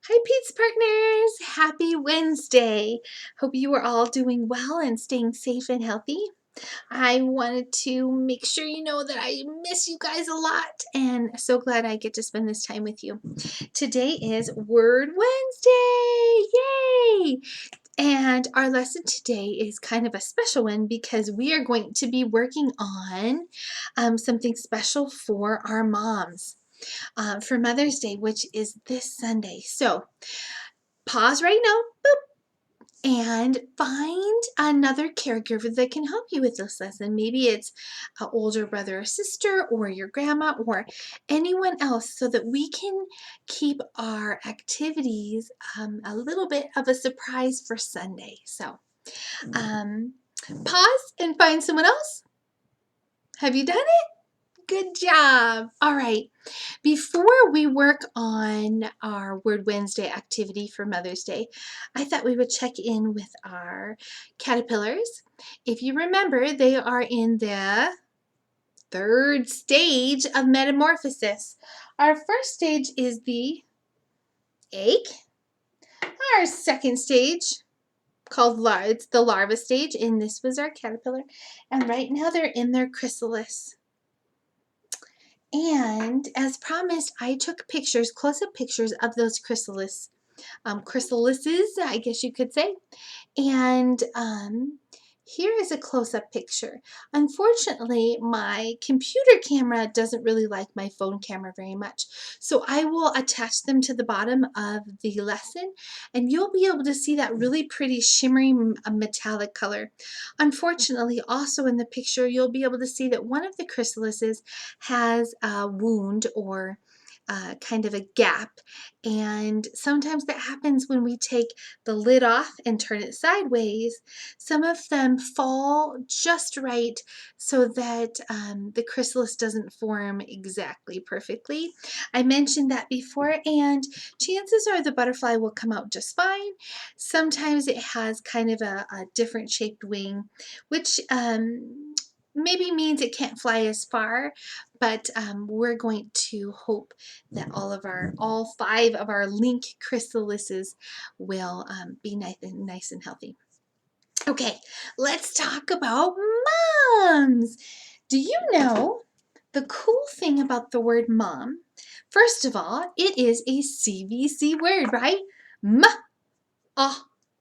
Hi, Pete's partners. Happy Wednesday. Hope you are all doing well and staying safe and healthy. I wanted to make sure you know that I miss you guys a lot and so glad I get to spend this time with you. Today is Word Wednesday. Yay! And our lesson today is kind of a special one because we are going to be working on something special for our moms for Mother's Day, which is this Sunday. So pause right now, boop, and find another caregiver that can help you with this lesson. Maybe it's an older brother or sister or your grandma or anyone else so that we can keep our activities a little bit of a surprise for Sunday. So um, pause and find someone else. Have you done it? Good job. All right. Before we work on our Word Wednesday activity for Mother's Day, I thought we would check in with our caterpillars. If you remember, they are in the third stage of metamorphosis. Our first stage is the egg. Our second stage, called it's the larva stage, and this was our caterpillar. And right now they're in their chrysalis. And as promised, I took pictures, close-up pictures of those chrysalises, I guess you could say. And here is a close-up picture. Unfortunately, my computer camera doesn't really like my phone camera very much. So I will attach them to the bottom of the lesson and you'll be able to see that really pretty shimmery metallic color. Unfortunately, also in the picture, you'll be able to see that one of the chrysalises has a wound or kind of a gap, and sometimes that happens when we take the lid off and turn it sideways. Some of them fall just right so that the chrysalis doesn't form exactly perfectly. I mentioned that before, and chances are the butterfly will come out just fine. Sometimes it has kind of a different shaped wing, which maybe means it can't fly as far, but we're going to hope that all five of our link chrysalises will be nice and healthy. Okay, let's talk about moms. Do you know the cool thing about the word mom? First of all, it is a CVC word, right? Ma,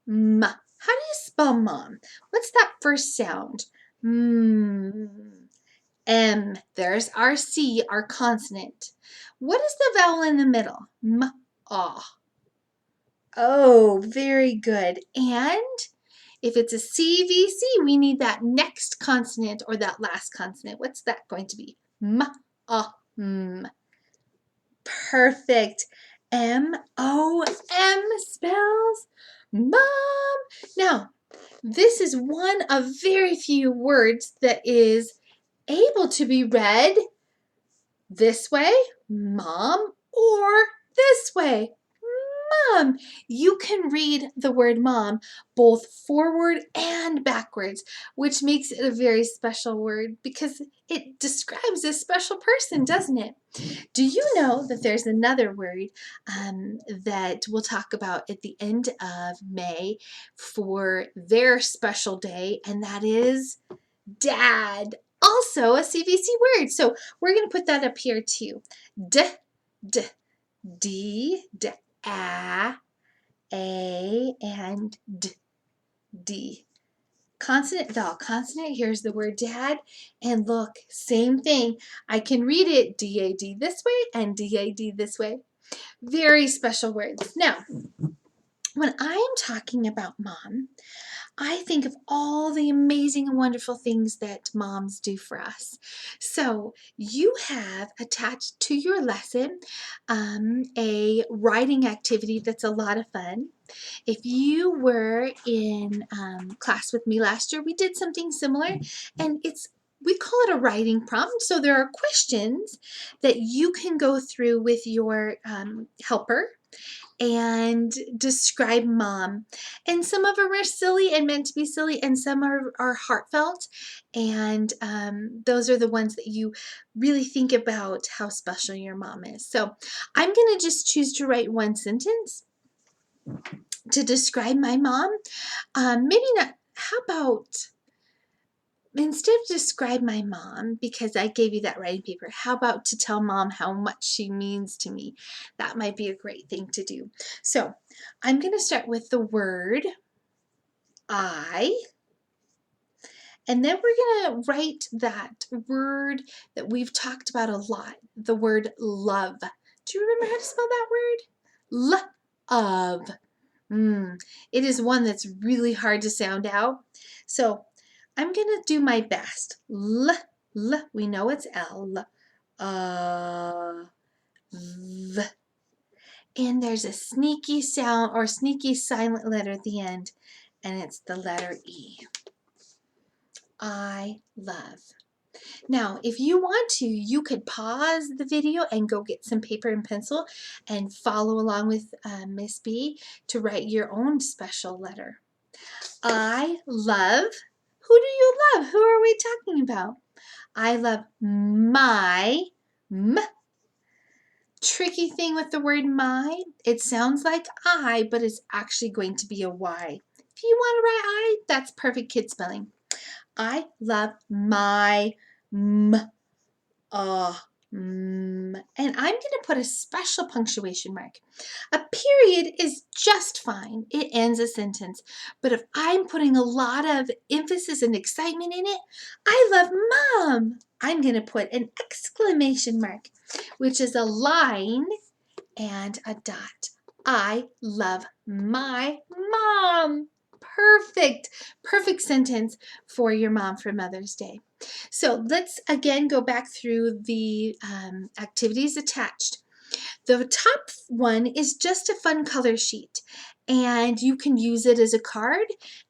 ma. How do you spell mom? What's that first sound? M. There's our C, our consonant. What is the vowel in the middle? M, ah. Oh, very good. And if it's a CVC, we need that next consonant or that last consonant. What's that going to be? M, ah, m. Perfect. M-O-M spells mom. Now, this is one of very few words that is able to be read this way, mom, or this way, mom. You can read the word mom both forward and backwards, which makes it a very special word because it describes a special person, doesn't it? Do you know that there's another word that we'll talk about at the end of May for their special day, and that is dad, also a CVC word. So we're going to put that up here too. D, d, d, d, a, and d, d. Consonant, vowel, consonant. Here's the word dad. And look, same thing. I can read it D-A-D this way and D-A-D this way. Very special words. Now, when I'm talking about mom, I think of all the amazing and wonderful things that moms do for us. So you have attached to your lesson a writing activity that's a lot of fun. If you were in class with me last year, we did something similar, and we call it a writing prompt. So there are questions that you can go through with your helper and describe mom. And some of them are silly and meant to be silly, and some are heartfelt. And those are the ones that you really think about how special your mom is. So I'm going to just choose to write one sentence. to describe my mom, maybe not, how about, instead of describe my mom, because I gave you that writing paper, how about to tell mom how much she means to me? That might be a great thing to do. So I'm going to start with the word I, and then we're going to write that word that we've talked about a lot, the word love. Do you remember how to spell that word? Love. It is one that's really hard to sound out. So I'm going to do my best. We know it's L. V. And there's a sneaky sound or sneaky silent letter at the end, and it's the letter E. I love. Now, if you want to, you could pause the video and go get some paper and pencil and follow along with Miss B to write your own special letter. I love. Who do you love? Who are we talking about? I love my. Tricky thing with the word my, it sounds like I, but it's actually going to be a Y. If you want to write I, that's perfect kid spelling. I love my and I'm going to put a special punctuation mark. A period is just fine. It ends a sentence. But if I'm putting a lot of emphasis and excitement in it, I love mom. I'm going to put an exclamation mark, which is a line and a dot. I love my mom. Perfect sentence for your mom for Mother's Day. So let's again go back through the activities attached. The top one is just a fun color sheet, and you can use it as a card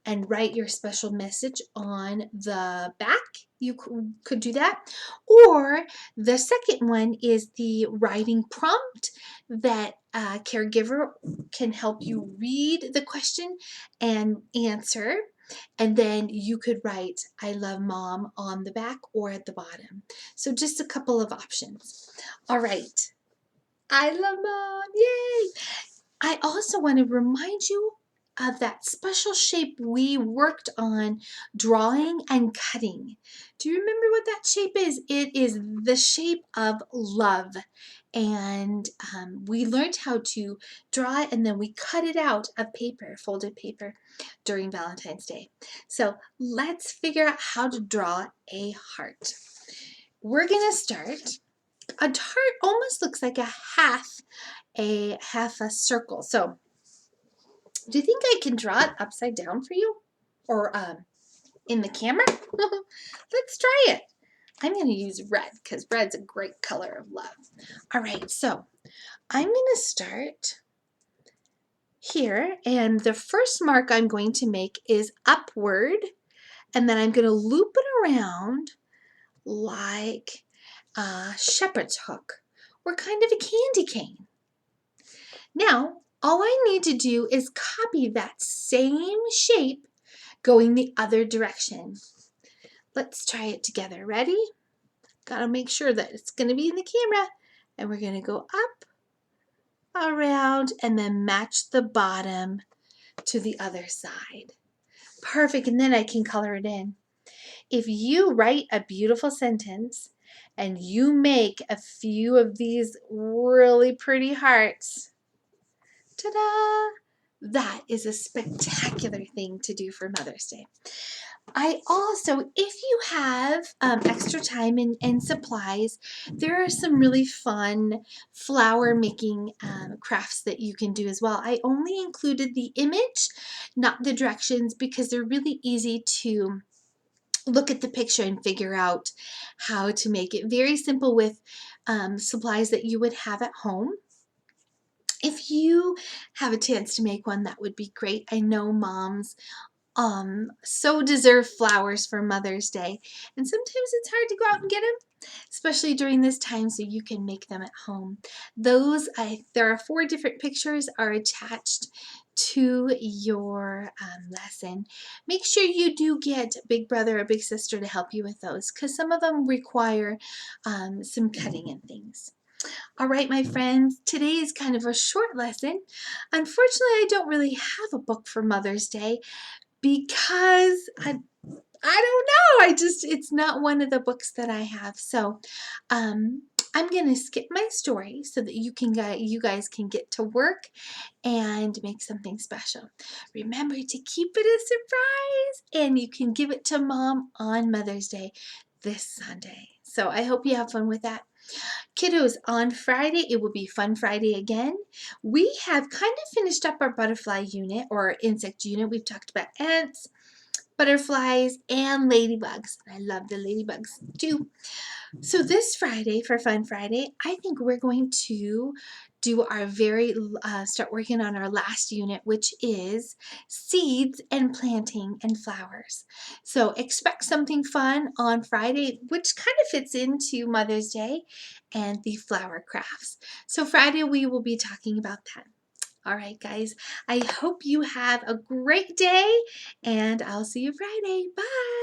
and write your special message on the back. You could do that. Or the second one is the writing prompt that a caregiver can help you read the question and answer. And then you could write, I love mom on the back or at the bottom. So just a couple of options. All right. I love mom. Yay. I also want to remind you of that special shape we worked on drawing and cutting. Do you remember what that shape is? It is the shape of love. And we learned how to draw it, and then we cut it out of paper, folded paper, during Valentine's Day. So let's figure out how to draw a heart. We're going to start. A heart almost looks like a half a circle. So do you think I can draw it upside down for you? Or in the camera? Let's try it. I'm going to use red because red's a great color of love. All right, so I'm going to start here, and the first mark I'm going to make is upward, and then I'm going to loop it around like a shepherd's hook or kind of a candy cane. Now, all I need to do is copy that same shape going the other direction. Let's try it together. Ready? Gotta make sure that it's gonna be in the camera. And we're gonna go up, around, and then match the bottom to the other side. Perfect, and then I can color it in. If you write a beautiful sentence and you make a few of these really pretty hearts, ta-da! That is a spectacular thing to do for Mother's Day. I also, if you have extra time and supplies, there are some really fun flower making crafts that you can do as well. I only included the image, not the directions, because they're really easy to look at the picture and figure out how to make it. Very simple with supplies that you would have at home. If you have a chance to make one, that would be great. I know moms so deserve flowers for Mother's Day, and sometimes it's hard to go out and get them, especially during this time, so you can make them at home. There are 4 different pictures are attached to your lesson. Make sure you do get a big brother or big sister to help you with those, because some of them require some cutting and things. All right, my friends, today is kind of a short lesson. Unfortunately, I don't really have a book for Mother's Day because I don't know. It's not one of the books that I have. So, I'm gonna skip my story so that you guys can get to work and make something special. Remember to keep it a surprise, and you can give it to Mom on Mother's Day this Sunday. So I hope you have fun with that. Kiddos, on Friday, it will be Fun Friday again. We have kind of finished up our butterfly unit or insect unit. We've talked about ants, butterflies, and ladybugs. I love the ladybugs too. So this Friday, for Fun Friday, I think we're going to do our start working on our last unit, which is seeds and planting and flowers. So expect something fun on Friday, which kind of fits into Mother's Day and the flower crafts. So Friday we will be talking about that. All right, guys, I hope you have a great day, and I'll see you Friday. Bye.